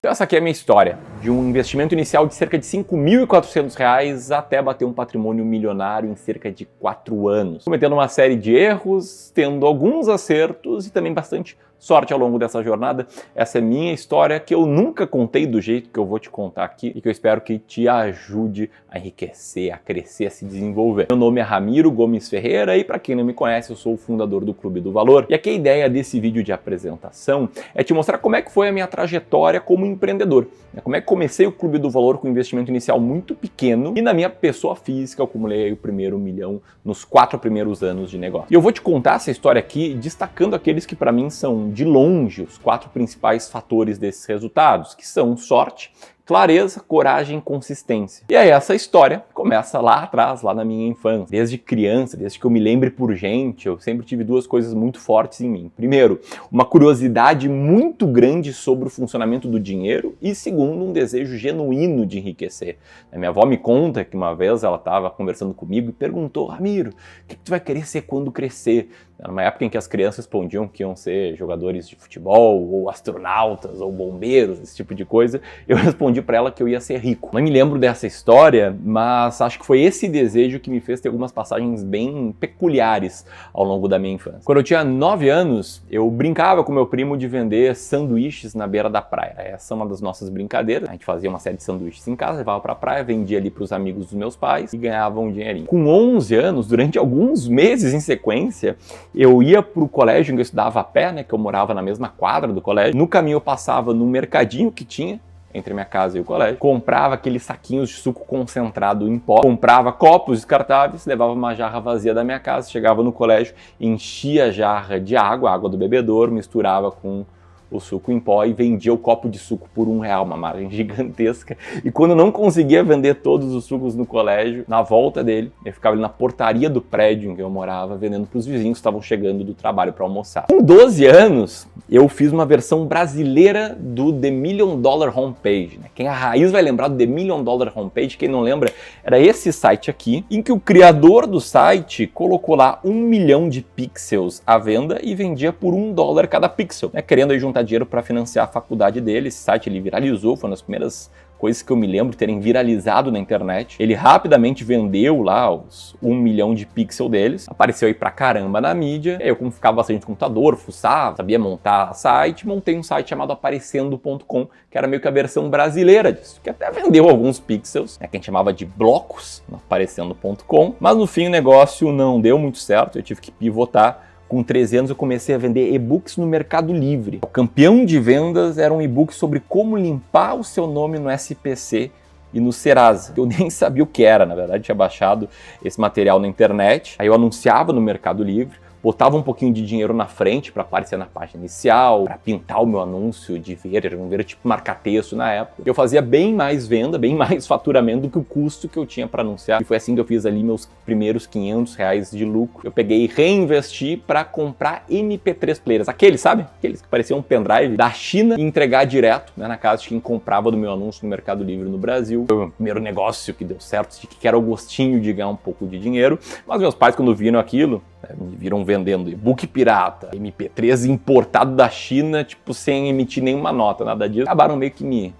Então essa aqui é a minha história, de um investimento inicial de cerca de R$ 5.400 até bater um patrimônio milionário em cerca de 4 anos. Cometendo uma série de erros, tendo alguns acertos e também bastante sorte ao longo dessa jornada. Essa é minha história que eu nunca contei do jeito que eu vou te contar aqui e que eu espero que te ajude a enriquecer, a crescer, a se desenvolver. Meu nome é Ramiro Gomes Ferreira e para quem não me conhece, eu sou o fundador do Clube do Valor. E aqui a ideia desse vídeo de apresentação é te mostrar como é que foi a minha trajetória como empreendedor. Como é que comecei o Clube do Valor com um investimento inicial muito pequeno e na minha pessoa física eu acumulei o primeiro $1 milhão nos 4 primeiros anos de negócio. E eu vou te contar essa história aqui destacando aqueles que para mim são de longe os 4 principais fatores desses resultados, que são sorte, clareza, coragem e consistência. E aí essa história começa lá atrás, lá na minha infância. Desde criança, desde que eu me lembre por gente, eu sempre tive 2 coisas muito fortes em mim. Primeiro, uma curiosidade muito grande sobre o funcionamento do dinheiro e segundo, um desejo genuíno de enriquecer. A minha avó me conta que uma vez ela estava conversando comigo e perguntou: Ramiro, o que tu vai querer ser quando crescer? Numa época em que as crianças respondiam que iam ser jogadores de futebol, ou astronautas, ou bombeiros, esse tipo de coisa, eu respondi para ela que eu ia ser rico. Não me lembro dessa história, mas acho que foi esse desejo que me fez ter algumas passagens bem peculiares ao longo da minha infância. Quando eu tinha 9 anos, eu brincava com meu primo de vender sanduíches na beira da praia. Essa é uma das nossas brincadeiras. A gente fazia uma série de sanduíches em casa, levava para a praia, vendia ali para os amigos dos meus pais e ganhava um dinheirinho. Com 11 anos, durante alguns meses em sequência, eu ia pro colégio em que eu estudava a pé, né, que eu morava na mesma quadra do colégio. No caminho eu passava no mercadinho que tinha entre a minha casa e o colégio, comprava aqueles saquinhos de suco concentrado em pó, comprava copos descartáveis, levava uma jarra vazia da minha casa, chegava no colégio, enchia a jarra de água, água do bebedouro, misturava com o suco em pó e vendia o copo de suco por R$1, uma margem gigantesca. E quando eu não conseguia vender todos os sucos no colégio, na volta dele, eu ficava ali na portaria do prédio em que eu morava, vendendo para os vizinhos que estavam chegando do trabalho para almoçar. Com 12 anos, eu fiz uma versão brasileira do The $1 Million Homepage. Né? Quem é a raiz vai lembrar do The $1 Million Homepage, quem não lembra, era esse site aqui, em que o criador do site colocou lá 1 milhão de pixels à venda e vendia por $1 cada pixel, né? Querendo aí juntar dinheiro para financiar a faculdade dele. Esse site ele viralizou, foi uma das primeiras coisas que eu me lembro de terem viralizado na internet. Ele rapidamente vendeu lá os 1 milhão de pixels deles, apareceu aí pra caramba na mídia. Eu, como ficava bastante no computador, fuçava, sabia montar site, montei um site chamado Aparecendo.com, que era meio que a versão brasileira disso, que até vendeu alguns pixels, né, que a gente chamava de blocos no Aparecendo.com, mas no fim o negócio não deu muito certo, eu tive que pivotar. Com 13 anos eu comecei a vender e-books no Mercado Livre. O campeão de vendas era um e-book sobre como limpar o seu nome no SPC e no Serasa. Eu nem sabia o que era, na verdade, tinha baixado esse material na internet. Aí eu anunciava no Mercado Livre, botava um pouquinho de dinheiro na frente para aparecer na página inicial, para pintar o meu anúncio de verde, era um verde tipo marca-texto na época. Eu fazia bem mais venda, bem mais faturamento do que o custo que eu tinha para anunciar. E foi assim que eu fiz ali meus primeiros R$500 de lucro. Eu peguei e reinvesti para comprar MP3 players, aqueles, sabe? Aqueles que pareciam um pendrive da China e entregar direto, né, na casa de quem comprava do meu anúncio no Mercado Livre no Brasil. Foi o primeiro negócio que deu certo, de que era o gostinho de ganhar um pouco de dinheiro. Mas meus pais, quando viram aquilo, me viram vendendo e-book pirata, MP3 importado da China, tipo, sem emitir nenhuma nota, nada disso. Acabaram meio que me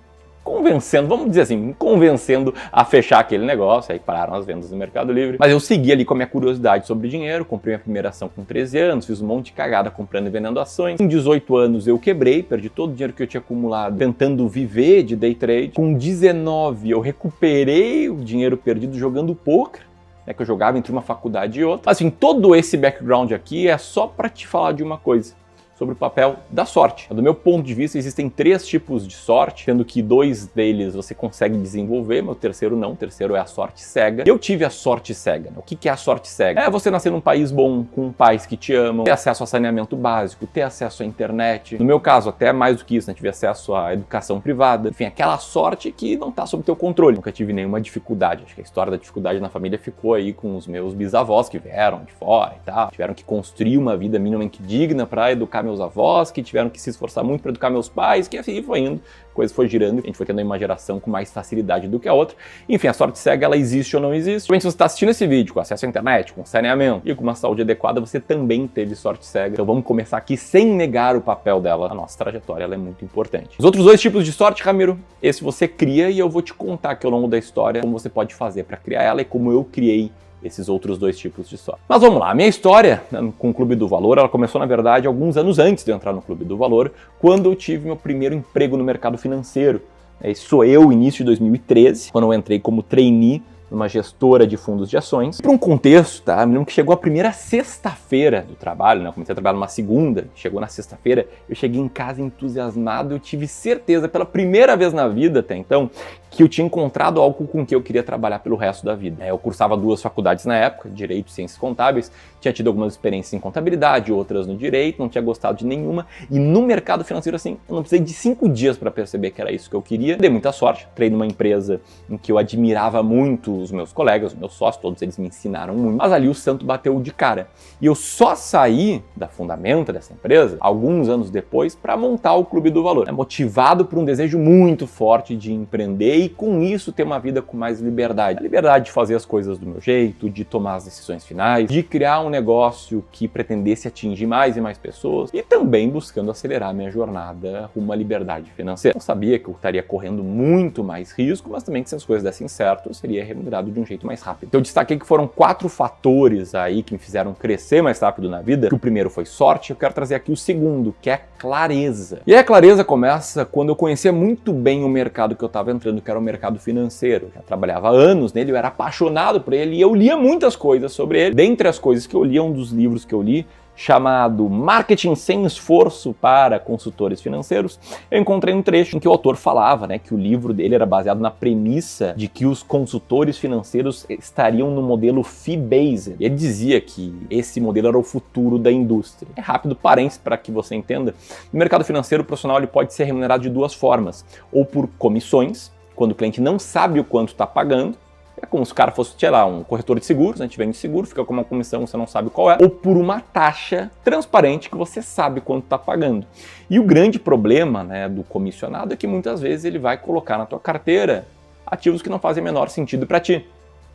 convencendo, vamos dizer assim, me convencendo a fechar aquele negócio, aí pararam as vendas no Mercado Livre. Mas eu segui ali com a minha curiosidade sobre dinheiro, comprei minha primeira ação com 13 anos, fiz um monte de cagada comprando e vendendo ações. Com 18 anos eu quebrei, perdi todo o dinheiro que eu tinha acumulado tentando viver de day trade. Com 19 eu recuperei o dinheiro perdido jogando poker, que eu jogava entre uma faculdade e outra. Assim, todo esse background aqui é só para te falar de uma coisa, sobre o papel da sorte. Do meu ponto de vista, existem 3 tipos de sorte, sendo que 2 deles você consegue desenvolver, mas o terceiro não. O terceiro é a sorte cega. Eu tive a sorte cega. O que é a sorte cega? É você nascer num país bom, com pais que te amam, ter acesso a saneamento básico, ter acesso à internet. No meu caso, até mais do que isso, né? Tive acesso à educação privada. Enfim, aquela sorte que não está sob teu controle. Nunca tive nenhuma dificuldade. Acho que a história da dificuldade na família ficou aí com os meus bisavós que vieram de fora e tal. Tiveram que construir uma vida minimamente digna para educar meus avós, que tiveram que se esforçar muito para educar meus pais, que assim foi indo, a coisa foi girando, a gente foi tendo uma geração com mais facilidade do que a outra. Enfim, a sorte cega, ela existe ou não existe. Se você está assistindo esse vídeo com acesso à internet, com saneamento e com uma saúde adequada, você também teve sorte cega. Então vamos começar aqui sem negar o papel dela. A nossa trajetória, ela é muito importante. Os outros dois tipos de sorte, Ramiro, esse você cria e eu vou te contar aqui ao longo da história como você pode fazer para criar ela e como eu criei esses outros dois tipos de sorte. Mas vamos lá, a minha história com o Clube do Valor, ela começou na verdade alguns anos antes de eu entrar no Clube do Valor, quando eu tive meu primeiro emprego no mercado financeiro. Esse sou eu, início de 2013, quando eu entrei como trainee numa gestora de fundos de ações. Para um contexto, tá? Me lembro que chegou a primeira sexta-feira do trabalho, né? Eu comecei a trabalhar numa segunda, chegou na sexta-feira, eu cheguei em casa entusiasmado, eu tive certeza, pela primeira vez na vida até então, que eu tinha encontrado algo com que eu queria trabalhar pelo resto da vida. Eu cursava 2 faculdades na época, Direito e Ciências Contábeis, tinha tido algumas experiências em contabilidade, outras no Direito, não tinha gostado de nenhuma, e no mercado financeiro, assim, eu não precisei de 5 dias para perceber que era isso que eu queria. Dei muita sorte, entrei numa empresa em que eu admirava muito os meus colegas, os meus sócios, todos eles me ensinaram muito, mas ali o santo bateu de cara. E eu só saí da fundamenta dessa empresa, alguns anos depois, para montar o Clube do Valor, motivado por um desejo muito forte de empreender e com isso ter uma vida com mais liberdade. A liberdade de fazer as coisas do meu jeito, de tomar as decisões finais, de criar um negócio que pretendesse atingir mais e mais pessoas e também buscando acelerar minha jornada rumo à liberdade financeira. Eu sabia que eu estaria correndo muito mais risco, mas também que se as coisas dessem certo, eu seria remunerado de um jeito mais rápido. Então eu destaquei que foram 4 fatores aí que me fizeram crescer mais rápido na vida. O primeiro foi sorte, eu quero trazer aqui o segundo, que é clareza. E a clareza começa quando eu conhecia muito bem o mercado que eu estava entrando, que era o mercado financeiro. Eu já trabalhava há anos nele, eu era apaixonado por ele e eu lia muitas coisas sobre ele. Dentre as coisas que eu li, um dos livros que eu li, chamado Marketing Sem Esforço para Consultores Financeiros, eu encontrei um trecho em que o autor falava, que o livro dele era baseado na premissa de que os consultores financeiros estariam no modelo fee-based. Ele dizia que esse modelo era o futuro da indústria. É rápido parênteses para que você entenda. No mercado financeiro, o profissional ele pode ser remunerado de 2 formas, ou por comissões, quando o cliente não sabe o quanto está pagando. É como se o cara fosse, sei lá, um corretor de seguros, a gente vende seguro, fica com uma comissão, você não sabe qual é, ou por uma taxa transparente que você sabe quanto está pagando. E o grande problema, do comissionado é que muitas vezes ele vai colocar na tua carteira ativos que não fazem o menor sentido para ti,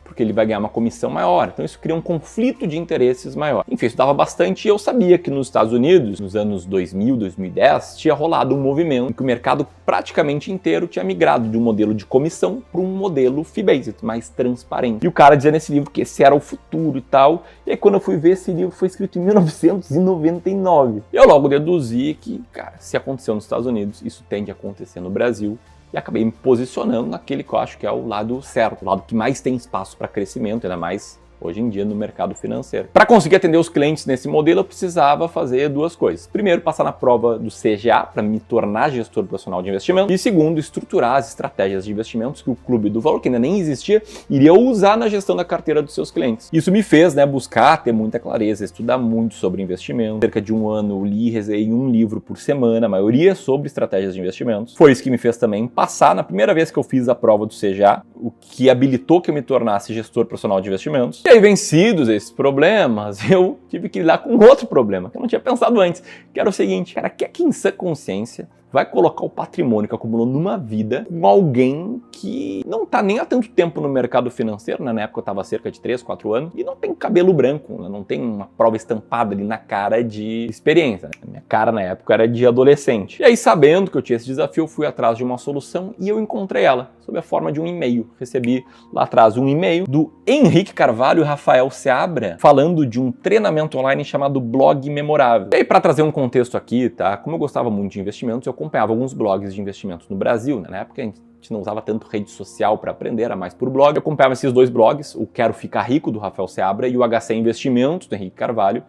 porque ele vai ganhar uma comissão maior. Então isso cria um conflito de interesses maior. Enfim, eu estudava bastante e eu sabia que nos Estados Unidos, nos anos 2000, 2010, tinha rolado um movimento em que o mercado praticamente inteiro tinha migrado de um modelo de comissão para um modelo fee-based, mais transparente. E o cara dizia nesse livro que esse era o futuro e tal. E aí quando eu fui ver, esse livro foi escrito em 1999. Eu logo deduzi que, cara, se aconteceu nos Estados Unidos, isso tende a acontecer no Brasil. E acabei me posicionando naquele que eu acho que é o lado certo, o lado que mais tem espaço para crescimento, ainda mais hoje em dia no mercado financeiro. Para conseguir atender os clientes nesse modelo, eu precisava fazer 2 coisas. Primeiro, passar na prova do CGA para me tornar gestor profissional de investimento. E segundo, estruturar as estratégias de investimentos que o Clube do Valor, que ainda nem existia, iria usar na gestão da carteira dos seus clientes. Isso me fez buscar ter muita clareza, estudar muito sobre investimento. Cerca de 1 ano, eu li e resenhei um livro por semana, a maioria sobre estratégias de investimentos. Foi isso que me fez também passar, na primeira vez que eu fiz a prova do CGA, o que habilitou que eu me tornasse gestor profissional de investimentos. E aí, vencidos esses problemas, eu tive que lidar com outro problema, que eu não tinha pensado antes, que era o seguinte, cara, que em sã consciência vai colocar o patrimônio que acumulou numa vida com alguém que não está nem há tanto tempo no mercado financeiro, na época eu estava há cerca de 3, 4 anos, e não tem cabelo branco, não tem uma prova estampada ali na cara de experiência. A minha cara na época era de adolescente. E aí, sabendo que eu tinha esse desafio, eu fui atrás de uma solução e eu encontrei ela, sob a forma de um e-mail. Recebi lá atrás um e-mail do Henrique Carvalho e Rafael Seabra, falando de um treinamento online chamado Blog Memorável. E aí, para trazer um contexto aqui, tá? Como eu gostava muito de investimentos, eu acompanhava alguns blogs de investimentos no Brasil. Na época a gente não usava tanto rede social para aprender, era mais por blog. Eu acompanhava esses 2 blogs, o Quero Ficar Rico, do Rafael Seabra, e o HC Investimentos, do Henrique Carvalho.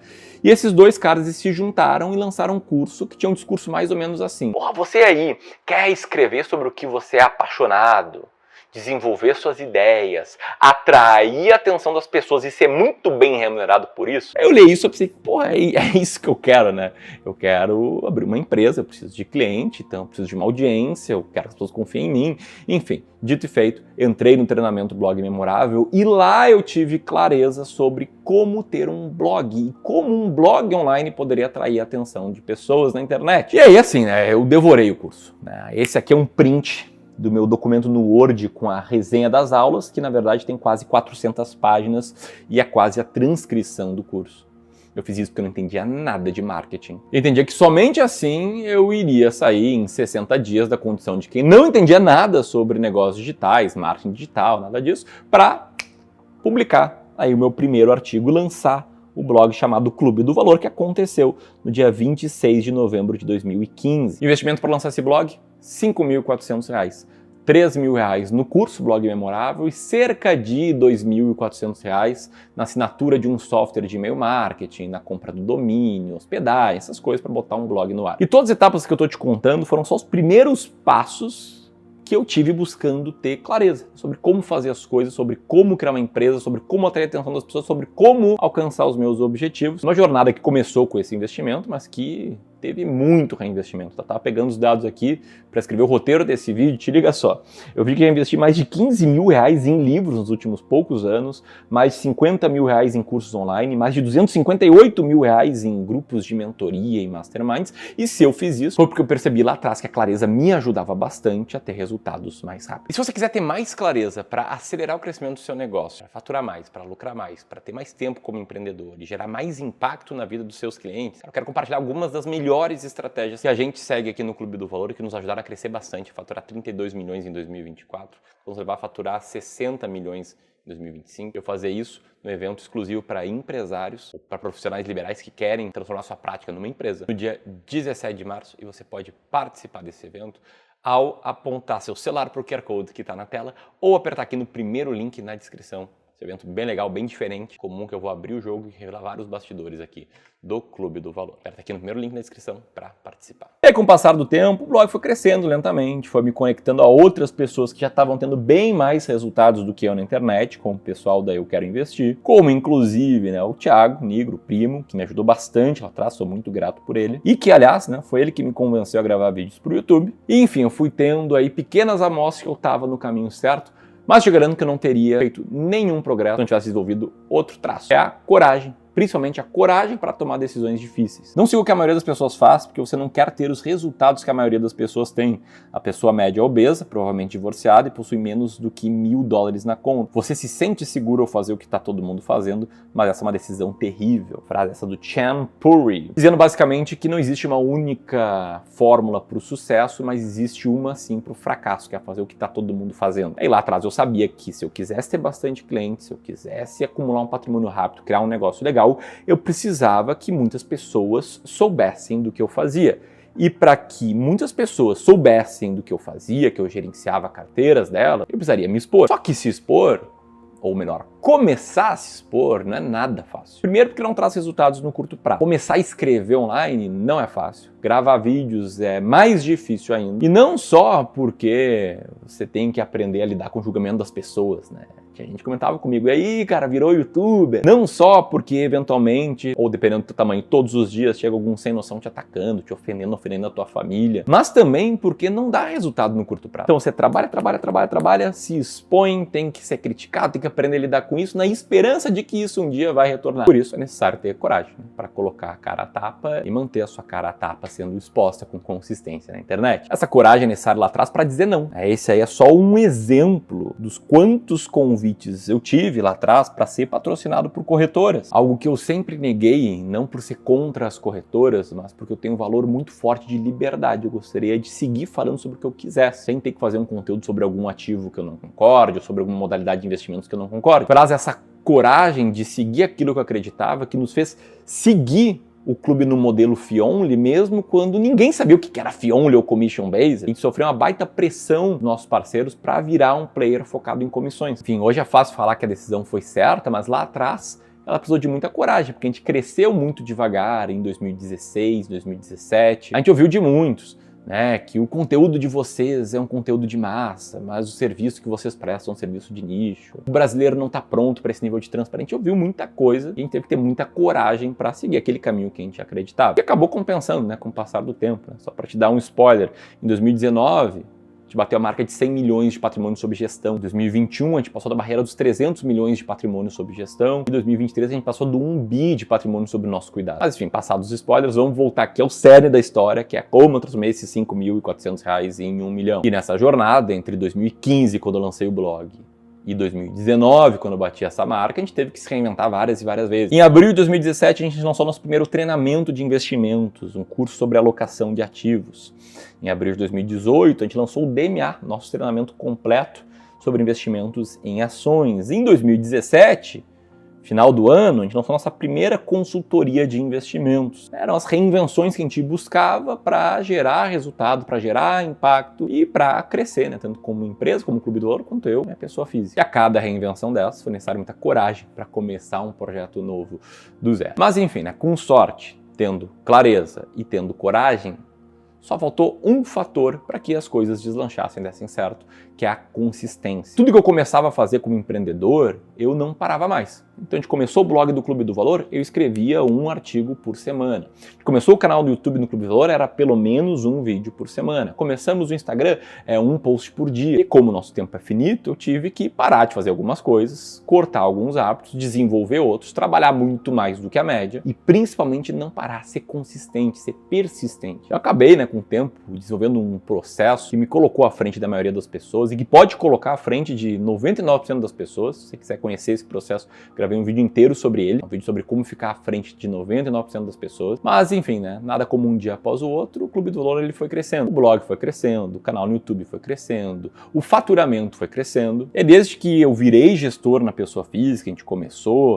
E esses 2 caras se juntaram e lançaram um curso que tinha um discurso mais ou menos assim. Porra, você aí quer escrever sobre o que você é apaixonado? desenvolver suas ideias, atrair a atenção das pessoas e ser muito bem remunerado por isso, eu li isso e pensei, porra, é isso que eu quero, né? Eu quero abrir uma empresa, eu preciso de cliente, então eu preciso de uma audiência, eu quero que as pessoas confiem em mim. Enfim, dito e feito, entrei no treinamento Blog Memorável e lá eu tive clareza sobre como ter um blog e como um blog online poderia atrair a atenção de pessoas na internet. E aí, assim, né, eu devorei o curso, né? Esse aqui é um print do meu documento no Word com a resenha das aulas, que na verdade tem quase 400 páginas e é quase a transcrição do curso. Eu fiz isso porque eu não entendia nada de marketing. Eu entendia que somente assim eu iria sair em 60 dias da condição de quem não entendia nada sobre negócios digitais, marketing digital, nada disso, para publicar aí o meu primeiro artigo e lançar o blog chamado Clube do Valor, que aconteceu no dia 26 de novembro de 2015. Investimento para lançar esse blog? R$ 5.400. R$ 3.000 no curso Blog Memorável e cerca de R$ 2.400 na assinatura de um software de e-mail marketing, na compra do domínio, hospedagem, essas coisas para botar um blog no ar. E todas as etapas que eu estou te contando foram só os primeiros passos que eu tive buscando ter clareza sobre como fazer as coisas, sobre como criar uma empresa, sobre como atrair a atenção das pessoas, sobre como alcançar os meus objetivos. Uma jornada que começou com esse investimento, mas que teve muito reinvestimento. Eu tava pegando os dados aqui para escrever o roteiro desse vídeo, te liga só. Eu vi que eu investi mais de R$ 15 mil em livros nos últimos poucos anos, mais de R$ 50 mil em cursos online, mais de R$ 258 mil em grupos de mentoria e masterminds. E se eu fiz isso, foi porque eu percebi lá atrás que a clareza me ajudava bastante a ter resultados mais rápidos. E se você quiser ter mais clareza para acelerar o crescimento do seu negócio, para faturar mais, para lucrar mais, para ter mais tempo como empreendedor e gerar mais impacto na vida dos seus clientes, eu quero compartilhar algumas das melhores estratégias que a gente segue aqui no Clube do Valor e que nos ajudaram a crescer bastante, a faturar 32 milhões em 2024, vamos levar a faturar 60 milhões em 2025. Eu fazer isso no evento exclusivo para empresários, ou para profissionais liberais que querem transformar sua prática numa empresa, no dia 17 de março, e você pode participar desse evento ao apontar seu celular para o QR Code que está na tela ou apertar aqui no primeiro link na descrição. Esse evento bem legal, bem diferente, comum, que eu vou abrir o jogo e revelar vários bastidores aqui do Clube do Valor. Aperta aqui no primeiro link na descrição para participar. E aí, com o passar do tempo, o blog foi crescendo lentamente, foi me conectando a outras pessoas que já estavam tendo bem mais resultados do que eu na internet, como o pessoal da Eu Quero Investir, como inclusive, né, o Thiago Nigro, primo, que me ajudou bastante lá atrás, sou muito grato por ele, e que, aliás, né, foi ele que me convenceu a gravar vídeos para o YouTube. E, enfim, eu fui tendo aí pequenas amostras que eu estava no caminho certo, mas te garanto que eu não teria feito nenhum progresso se não tivesse desenvolvido outro traço. É a coragem, principalmente a coragem para tomar decisões difíceis. Não siga o que a maioria das pessoas faz, porque você não quer ter os resultados que a maioria das pessoas tem. A pessoa média é obesa, provavelmente divorciada e possui menos do que $1.000 na conta. Você se sente seguro ao fazer o que está todo mundo fazendo, mas essa é uma decisão terrível. Frase essa do Chan Puri, dizendo basicamente que não existe uma única fórmula para o sucesso, mas existe uma sim para o fracasso, que é fazer o que está todo mundo fazendo. Aí lá atrás eu sabia que se eu quisesse ter bastante clientes, se eu quisesse acumular um patrimônio rápido, criar um negócio legal, eu precisava que muitas pessoas soubessem do que eu fazia. E para que muitas pessoas soubessem do que eu fazia, que eu gerenciava carteiras dela, eu precisaria me expor. Só que se expor, ou melhor, começar a se expor, não é nada fácil. Primeiro porque não traz resultados no curto prazo. Começar a escrever online não é fácil. Gravar vídeos é mais difícil ainda. E não só porque você tem que aprender a lidar com o julgamento das pessoas, né? Que a gente comentava comigo, e aí, cara, virou youtuber. Não só porque, eventualmente, ou dependendo do teu tamanho, todos os dias chega algum sem noção te atacando, te ofendendo a tua família, mas também porque não dá resultado no curto prazo. Então você trabalha, se expõe, tem que ser criticado, tem que aprender a lidar com isso, na esperança de que isso um dia vai retornar. Por isso é necessário ter coragem, né, para colocar a cara a tapa e manter a sua cara a tapa sendo exposta com consistência na internet. Essa coragem é necessária lá atrás para dizer não. Esse aí é só um exemplo dos quantos convites eu tive lá atrás para ser patrocinado por corretoras. Algo que eu sempre neguei, não por ser contra as corretoras, mas porque eu tenho um valor muito forte de liberdade. Eu gostaria de seguir falando sobre o que eu quisesse, sem ter que fazer um conteúdo sobre algum ativo que eu não concorde, ou sobre alguma modalidade de investimentos que eu não concorde. Aliás, essa coragem de seguir aquilo que eu acreditava, que nos fez seguir o clube no modelo fee-only, mesmo quando ninguém sabia o que era fee-only ou commission-based. A gente sofreu uma baita pressão dos nossos parceiros para virar um player focado em comissões. Enfim, hoje é fácil falar que a decisão foi certa, mas lá atrás ela precisou de muita coragem, porque a gente cresceu muito devagar em 2016, 2017. A gente ouviu de muitos. né, que o conteúdo de vocês é um conteúdo de massa, mas o serviço que vocês prestam é um serviço de nicho. O brasileiro não está pronto para esse nível de transparência. A gente ouviu muita coisa e a gente teve que ter muita coragem para seguir aquele caminho que a gente acreditava. E acabou compensando, né, com o passar do tempo. Né? Só para te dar um spoiler, em 2019, a gente bateu a marca de 100 milhões de patrimônio sob gestão. Em 2021, a gente passou da barreira dos 300 milhões de patrimônio sob gestão. Em 2023, a gente passou do 1 bi de patrimônio sob o nosso cuidado. Mas, enfim, passados os spoilers, vamos voltar aqui ao cerne da história, que é como eu transformei esses R$5.400 em 1 milhão. E nessa jornada, entre 2015, quando eu lancei o blog, e 2019, quando eu bati essa marca, a gente teve que se reinventar várias e várias vezes. Em abril de 2017, a gente lançou nosso primeiro treinamento de investimentos, um curso sobre alocação de ativos. Em abril de 2018, a gente lançou o DMA, nosso treinamento completo sobre investimentos em ações. Em 2017, final do ano, a gente lançou nossa primeira consultoria de investimentos. Eram as reinvenções que a gente buscava para gerar resultado, para gerar impacto e para crescer, né? Tanto como empresa, como Clube do Valor, quanto eu, minha pessoa física. E a cada reinvenção dessas foi necessário muita coragem para começar um projeto novo do zero. Mas enfim, né? Com sorte, tendo clareza e tendo coragem, só faltou um fator para que as coisas deslanchassem, dessem certo, que é a consistência. Tudo que eu começava a fazer como empreendedor, eu não parava mais. Então a gente começou o blog do Clube do Valor, eu escrevia um artigo por semana. A gente começou o canal do YouTube no Clube do Valor, era pelo menos um vídeo por semana. Começamos o Instagram, um post por dia. E como o nosso tempo é finito, eu tive que parar de fazer algumas coisas, cortar alguns hábitos, desenvolver outros, trabalhar muito mais do que a média e principalmente não parar, ser consistente, ser persistente. Eu acabei, né, com o tempo, desenvolvendo um processo que me colocou à frente da maioria das pessoas e que pode colocar à frente de 99% das pessoas. Se você quiser conhecer esse processo, gravei um vídeo inteiro sobre ele, um vídeo sobre como ficar à frente de 99% das pessoas. Mas enfim, né, nada como um dia após o outro, o Clube do Valor ele foi crescendo. O blog foi crescendo, o canal no YouTube foi crescendo, o faturamento foi crescendo. E desde que eu virei gestor na pessoa física, a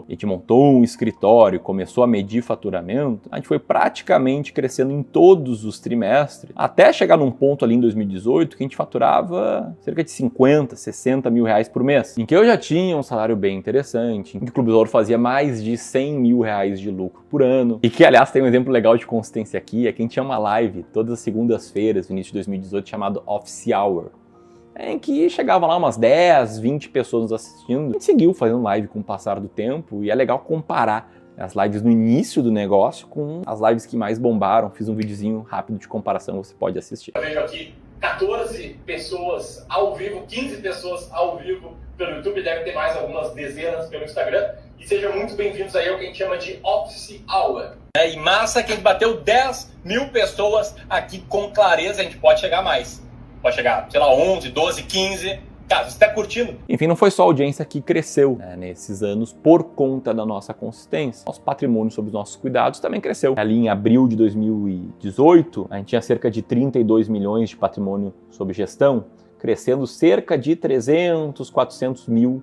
gente montou um escritório, começou a medir faturamento, a gente foi praticamente crescendo em todos os trimestres, até chegar num ponto ali em 2018 que a gente faturava cerca de 50, 60 mil reais por mês, em que eu já tinha um salário bem interessante, em que o Clube do Valor fazia mais de 100 mil reais de lucro por ano, e que, aliás, tem um exemplo legal de consistência aqui, é que a gente tinha uma live todas as segundas-feiras, no início de 2018, chamado Office Hour, em que chegavam lá umas 10, 20 pessoas nos assistindo. A gente seguiu fazendo live com o passar do tempo, e é legal comparar as lives no início do negócio com as lives que mais bombaram. Fiz um videozinho rápido de comparação, você pode assistir. Eu vejo aqui 14 pessoas ao vivo, 15 pessoas ao vivo pelo YouTube, deve ter mais algumas dezenas pelo Instagram. E sejam muito bem-vindos aí ao que a gente chama de Office Hour. E massa que a gente bateu 10 mil pessoas aqui com clareza, a gente pode chegar mais. Pode chegar, sei lá, 11, 12, 15... Cara, você está curtindo? Enfim, não foi só a audiência que cresceu, né, nesses anos por conta da nossa consistência. Nosso patrimônio sob os nossos cuidados também cresceu. Ali em abril de 2018, a gente tinha cerca de 32 milhões de patrimônio sob gestão, crescendo cerca de 300, 400 mil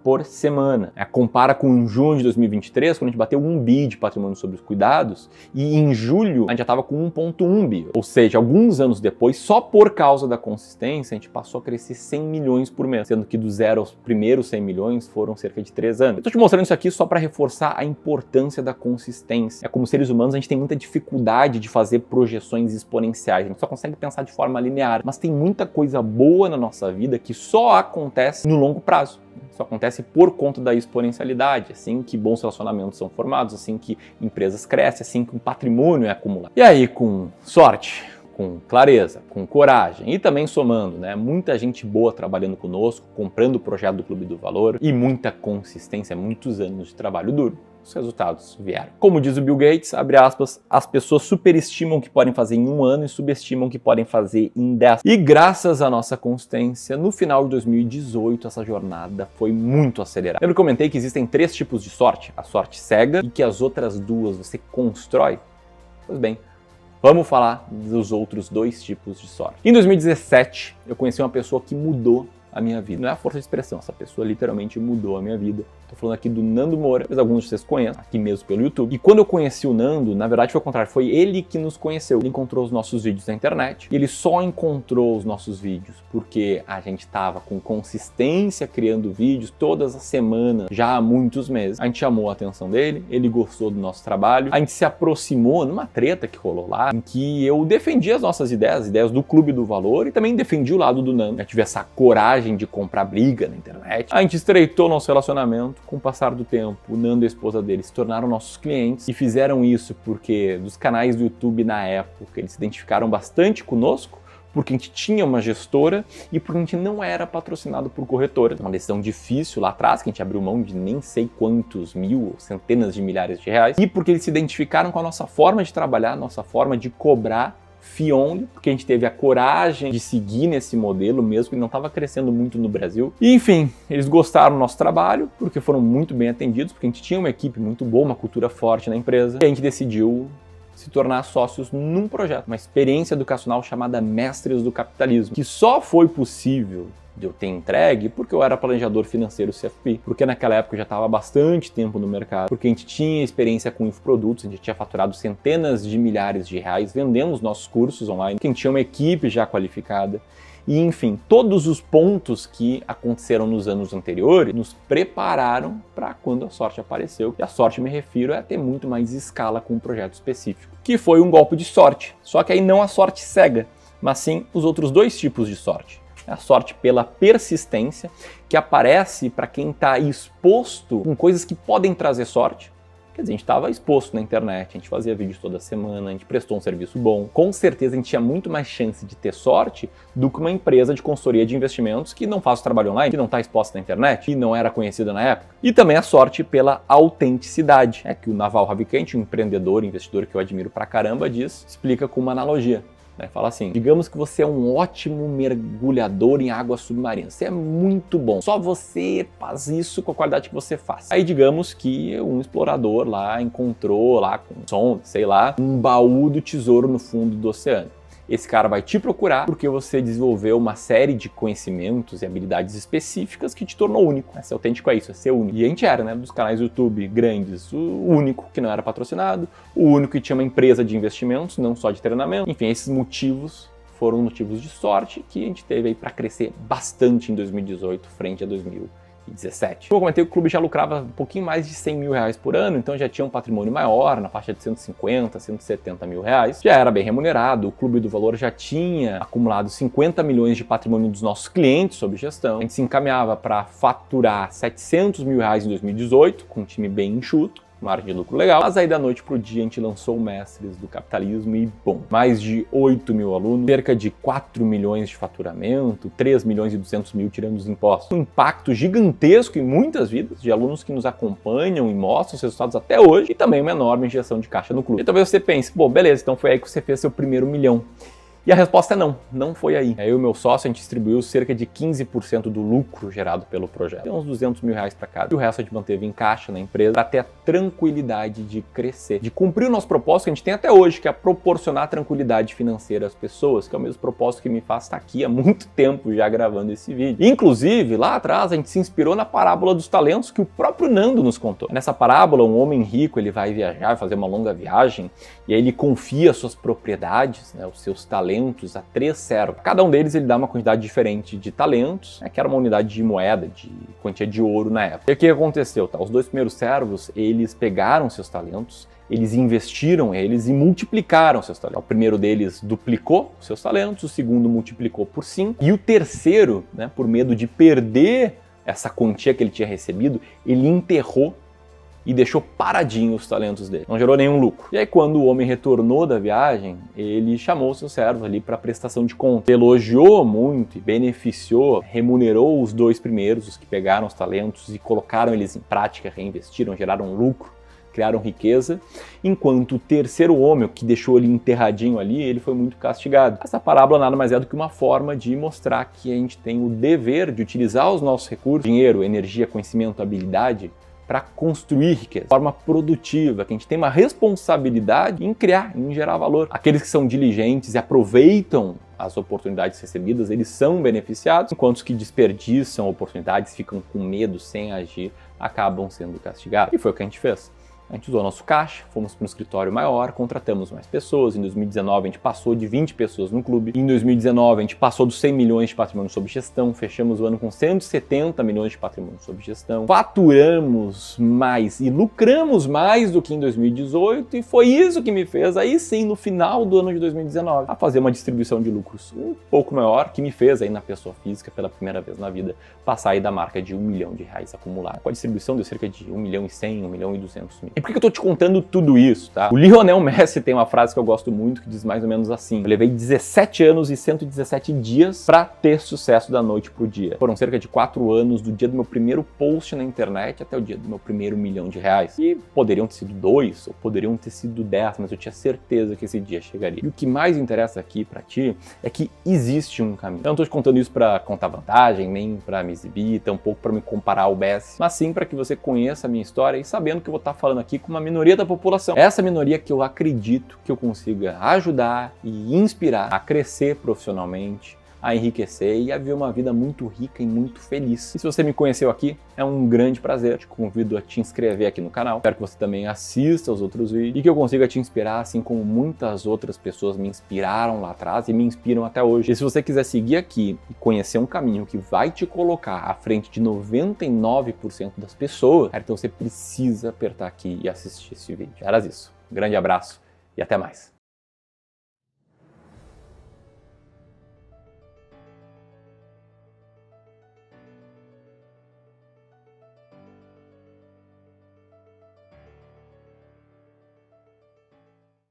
por semana. Compara com junho de 2023, quando a gente bateu 1 bi de patrimônio sobre os cuidados, e em julho a gente já estava com 1,1 bi. Ou seja, alguns anos depois, só por causa da consistência, a gente passou a crescer 100 milhões por mês, sendo que do zero aos primeiros 100 milhões foram cerca de 3 anos. Eu estou te mostrando isso aqui só para reforçar a importância da consistência. Como seres humanos, a gente tem muita dificuldade de fazer projeções exponenciais, a gente só consegue pensar de forma linear, mas tem muita coisa boa na nossa vida que só acontece no longo prazo. Isso acontece por conta da exponencialidade, assim que bons relacionamentos são formados, assim que empresas crescem, assim que um patrimônio é acumulado. E aí, com sorte, com clareza, com coragem e também somando, né, muita gente boa trabalhando conosco, comprando o projeto do Clube do Valor e muita consistência, muitos anos de trabalho duro, os resultados vieram. Como diz o Bill Gates, abre aspas, as pessoas superestimam o que podem fazer em 1 ano e subestimam o que podem fazer em 10. E graças à nossa consistência, no final de 2018, essa jornada foi muito acelerada. Lembra que eu comentei que existem 3 tipos de sorte? A sorte cega e que as outras 2 você constrói? Pois bem, vamos falar dos outros 2 tipos de sorte. Em 2017, eu conheci uma pessoa que mudou a minha vida. Não é a força de expressão, essa pessoa literalmente mudou a minha vida. Tô falando aqui do Nando Moura, talvez alguns de vocês conheçam, aqui mesmo pelo YouTube. E quando eu conheci o Nando, na verdade foi o contrário, foi ele que nos conheceu. Ele encontrou os nossos vídeos na internet, e ele só encontrou os nossos vídeos porque a gente tava com consistência criando vídeos todas as semanas, já há muitos meses. A gente chamou a atenção dele, ele gostou do nosso trabalho, a gente se aproximou numa treta que rolou lá, em que eu defendi as nossas ideias, as ideias do Clube do Valor, e também defendi o lado do Nando. Eu tive essa coragem de comprar briga na internet. A gente estreitou nosso relacionamento. Com o passar do tempo, o Nando e a esposa dele se tornaram nossos clientes e fizeram isso porque dos canais do YouTube na época eles se identificaram bastante conosco, porque a gente tinha uma gestora e porque a gente não era patrocinado por corretora. Uma decisão difícil lá atrás, que a gente abriu mão de nem sei quantos mil ou centenas de milhares de reais, e porque eles se identificaram com a nossa forma de trabalhar, nossa forma de cobrar fee only, porque a gente teve a coragem de seguir nesse modelo mesmo, que não estava crescendo muito no Brasil. E enfim, eles gostaram do nosso trabalho, porque foram muito bem atendidos, porque a gente tinha uma equipe muito boa, uma cultura forte na empresa, e a gente decidiu se tornar sócios num projeto, uma experiência educacional chamada Mestres do Capitalismo, que só foi possível de eu ter entregue porque eu era planejador financeiro CFP, porque naquela época eu já estava há bastante tempo no mercado, porque a gente tinha experiência com infoprodutos, a gente tinha faturado centenas de milhares de reais vendendo os nossos cursos online, porque a gente tinha uma equipe já qualificada. E enfim, todos os pontos que aconteceram nos anos anteriores nos prepararam para quando a sorte apareceu. E a sorte, me refiro, é ter muito mais escala com um projeto específico, que foi um golpe de sorte. Só que aí não a sorte cega, mas sim os outros dois tipos de sorte. A sorte pela persistência, que aparece para quem está exposto com coisas que podem trazer sorte. Quer dizer, a gente estava exposto na internet, a gente fazia vídeos toda semana, a gente prestou um serviço bom. Com certeza a gente tinha muito mais chance de ter sorte do que uma empresa de consultoria de investimentos que não faz o trabalho online, que não está exposta na internet, que não era conhecida na época. E também a sorte pela autenticidade, é que o Naval Ravikant, um empreendedor, investidor que eu admiro pra caramba, explica com uma analogia. Fala assim, digamos que você é um ótimo mergulhador em água submarina, você é muito bom, só você faz isso com a qualidade que você faz. Aí digamos que um explorador lá encontrou lá com sonda, sei lá, um baú do tesouro no fundo do oceano. Esse cara vai te procurar porque você desenvolveu uma série de conhecimentos e habilidades específicas que te tornou único. Ser autêntico é isso, é ser único. E a gente era, né, dos canais do YouTube grandes, o único que não era patrocinado, o único que tinha uma empresa de investimentos, não só de treinamento. Enfim, esses motivos foram motivos de sorte que a gente teve aí para crescer bastante em 2018 frente a 2017. Como eu comentei, o clube já lucrava um pouquinho mais de 100 mil reais por ano, então já tinha um patrimônio maior, na faixa de 150, 170 mil reais. Já era bem remunerado, o Clube do Valor já tinha acumulado 50 milhões de patrimônio dos nossos clientes sob gestão. A gente se encaminhava para faturar 700 mil reais em 2018, com um time bem enxuto, margem de lucro legal, mas aí da noite pro dia a gente lançou o Mestres do Capitalismo e, bom, mais de 8 mil alunos, cerca de 4 milhões de faturamento, 3 milhões e 200 mil tirando os impostos. Um impacto gigantesco em muitas vidas de alunos que nos acompanham e mostram os resultados até hoje, e também uma enorme injeção de caixa no clube. E talvez você pense, bom, beleza, então foi aí que você fez seu primeiro milhão. E a resposta é não, não foi aí. Eu e meu sócio, a gente distribuiu cerca de 15% do lucro gerado pelo projeto. Tem uns 200 mil reais para cada. E o resto a gente manteve em caixa na empresa para ter a tranquilidade de crescer, de cumprir o nosso propósito que a gente tem até hoje, que é proporcionar tranquilidade financeira às pessoas, que é o mesmo propósito que me faz estar aqui há muito tempo já gravando esse vídeo. Inclusive, lá atrás, a gente se inspirou na parábola dos talentos que o próprio Nando nos contou. Nessa parábola, um homem rico, ele vai viajar, vai fazer uma longa viagem, e aí ele confia suas propriedades, né, os seus talentos, a 3 servos. Cada um deles ele dá uma quantidade diferente de talentos, que era uma unidade de moeda, de quantia de ouro na época. E o que aconteceu? Tá? Os 2 primeiros servos, eles pegaram seus talentos, eles investiram eles e multiplicaram seus talentos. O primeiro deles duplicou seus talentos, o segundo multiplicou por 5, e o terceiro, né, por medo de perder essa quantia que ele tinha recebido, ele enterrou e deixou paradinho os talentos dele. Não gerou nenhum lucro. E aí quando o homem retornou da viagem, ele chamou o seu servo ali para prestação de conta. Elogiou muito e beneficiou, remunerou os 2 primeiros, os que pegaram os talentos e colocaram eles em prática, reinvestiram, geraram lucro, criaram riqueza, enquanto o terceiro homem, o que deixou ele enterradinho ali, ele foi muito castigado. Essa parábola nada mais é do que uma forma de mostrar que a gente tem o dever de utilizar os nossos recursos, dinheiro, energia, conhecimento, habilidade, para construir riqueza de forma produtiva, que a gente tem uma responsabilidade em criar, em gerar valor. Aqueles que são diligentes e aproveitam as oportunidades recebidas, eles são beneficiados, enquanto os que desperdiçam oportunidades, ficam com medo sem agir, acabam sendo castigados. E foi o que a gente fez. A gente usou nosso caixa, fomos para um escritório maior, contratamos mais pessoas. Em 2019 a gente passou de 20 pessoas no clube. Em 2019 a gente passou dos 100 milhões de patrimônio sob gestão. Fechamos o ano com 170 milhões de patrimônio sob gestão. Faturamos mais e lucramos mais do que em 2018. E foi isso que me fez, aí sim, no final do ano de 2019, a fazer uma distribuição de lucros um pouco maior, que me fez aí na pessoa física, pela primeira vez na vida, passar aí da marca de R$1 milhão acumulado. Com a distribuição de cerca de 1 milhão e 100, 1 milhão e 200 mil. E por que eu tô te contando tudo isso, tá? O Lionel Messi tem uma frase que eu gosto muito, que diz mais ou menos assim: eu levei 17 anos e 117 dias pra ter sucesso da noite pro dia. Foram cerca de 4 anos do dia do meu primeiro post na internet até o dia do meu primeiro R$1 milhão. E poderiam ter sido 2, ou poderiam ter sido 10, mas eu tinha certeza que esse dia chegaria. E o que mais interessa aqui pra ti é que existe um caminho. Eu não tô te contando isso pra contar vantagem, nem pra me exibir, tampouco pra me comparar ao Messi, mas sim pra que você conheça a minha história e sabendo que eu vou estar falando aqui com uma minoria da população. Essa minoria que eu acredito que eu consiga ajudar e inspirar a crescer profissionalmente, a enriquecer e a viver uma vida muito rica e muito feliz. E se você me conheceu aqui, é um grande prazer. Te convido a te inscrever aqui no canal. Espero que você também assista aos outros vídeos e que eu consiga te inspirar, assim como muitas outras pessoas me inspiraram lá atrás e me inspiram até hoje. E se você quiser seguir aqui e conhecer um caminho que vai te colocar à frente de 99% das pessoas, então você precisa apertar aqui e assistir esse vídeo. Era isso. Um grande abraço e até mais.